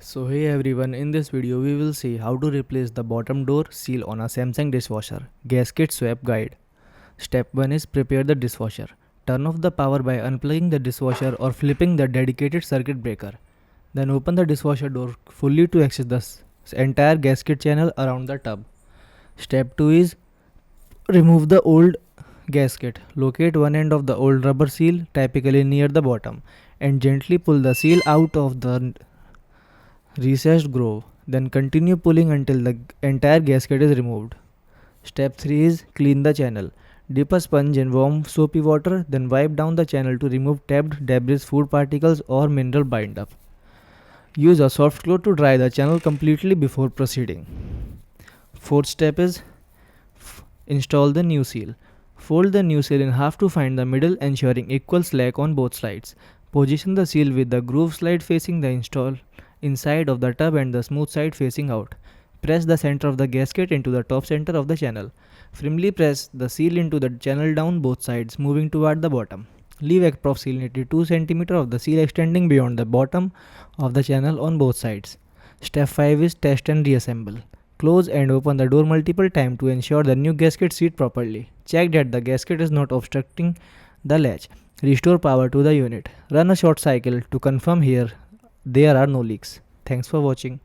So hey everyone, in this video we will see how to replace the bottom door seal on a Samsung dishwasher. Gasket swap guide. Step 1 is prepare the dishwasher. Turn off the power by unplugging the dishwasher or flipping the dedicated circuit breaker. Then open the dishwasher door fully to access the entire gasket channel around the tub. Step 2 is remove the old gasket. Locate one end of the old rubber seal, typically near the bottom, and gently pull the seal out of the recessed groove. Then continue pulling until the entire gasket is removed. Step 3 is clean the channel. Dip a sponge in warm soapy water, then wipe down the channel to remove tapped debris, food particles, or mineral buildup. Use a soft cloth to dry the channel completely before proceeding. Fourth step is install the new seal. Fold the new seal in half to find the middle, ensuring equal slack on both sides. Position the seal with the groove slide facing the install inside of the tub and the smooth side facing out. Press the center of the gasket into the top center of the channel. Firmly press the seal into the channel down both sides, moving toward the bottom. Leave approximately 2 cm of the seal extending beyond the bottom of the channel on both sides. Step 5 is test and reassemble. Close and open the door multiple times to ensure the new gasket seats properly. Check that the gasket is not obstructing the latch. Restore power to the unit. Run a short cycle to confirm here there are no leaks. Thanks for watching.